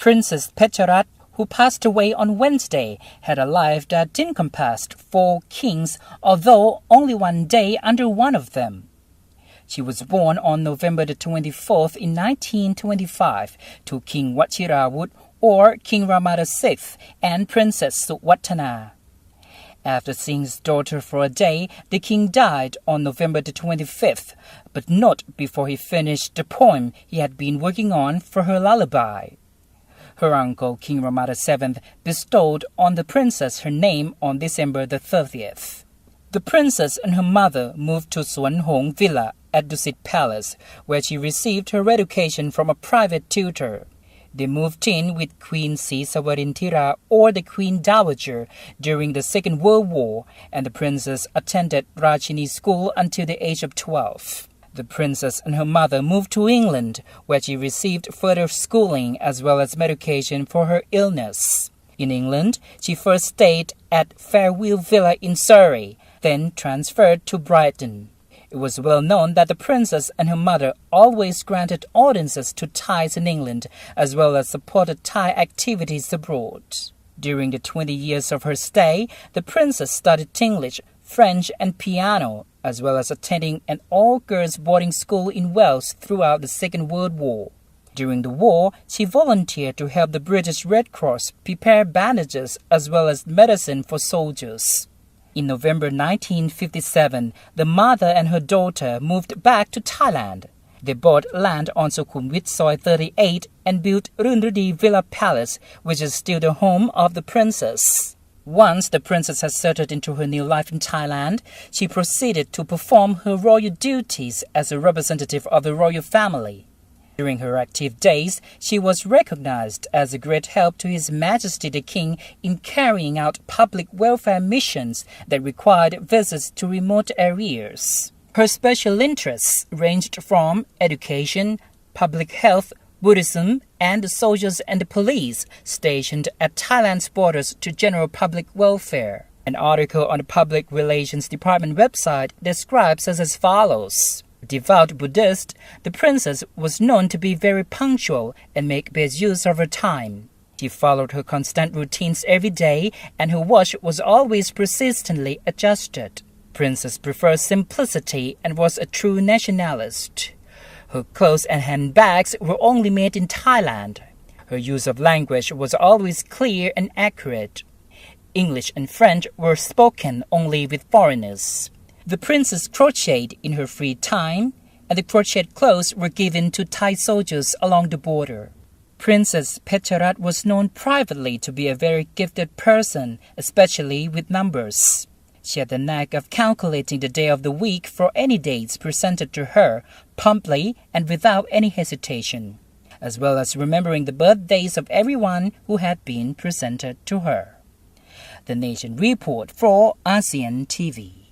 Princess Pecharat, who passed away on Wednesday, had a life that encompassed 4 kings, although only one day under one of them. She was born on November the 24th in 1925 to King Wachirawut or King Ramada VI and Princess Suwatana. After seeing his daughter for a day, the king died on November the 25th, but not before he finished the poem he had been working on for her lullaby. Her uncle, King Ramada VII, bestowed on the princess her name on December the 30th. The princess and her mother moved to Suan Hong Villa at Dusit Palace, where she received her education from a private tutor. They moved in with Queen Sawarintira, or the Queen Dowager, during the Second World War, and the princess attended Rajini School until the age of 12. The princess and her mother moved to England, where she received further schooling as well as medication for her illness. In England, she first stayed at Fairview Villa in Surrey, then transferred to Brighton. It was well known that the princess and her mother always granted audiences to Thais in England, as well as supported Thai activities abroad. During the 20 years of her stay, the princess studied English, French, and piano, as well as attending an all-girls boarding school in Wales throughout the Second World War. During the war, she volunteered to help the British Red Cross prepare bandages as well as medicine for soldiers. In November 1957, the mother and her daughter moved back to Thailand. They bought land on Sukhumvit Soi 38 and built Runrudi Villa Palace, which is still the home of the princess. Once the princess had settled into her new life in Thailand, she proceeded to perform her royal duties as a representative of the royal family. During her active days, she was recognized as a great help to His Majesty the King in carrying out public welfare missions that required visits to remote areas. Her special interests ranged from education, public health, Buddhism, and the soldiers and the police stationed at Thailand's borders to general public welfare. An article on the Public Relations Department website describes us as follows. Devout Buddhist, the princess was known to be very punctual and make best use of her time. She followed her constant routines every day, and her watch was always persistently adjusted. Princess preferred simplicity and was a true nationalist. Her clothes and handbags were only made in Thailand. Her use of language was always clear and accurate. English and French were spoken only with foreigners. The princess crocheted in her free time, and the crocheted clothes were given to Thai soldiers along the border. Princess Pecharat was known privately to be a very gifted person, especially with numbers. She had the knack of calculating the day of the week for any dates presented to her, promptly and without any hesitation, as well as remembering the birthdays of everyone who had been presented to her. The Nation Report for ASEAN TV.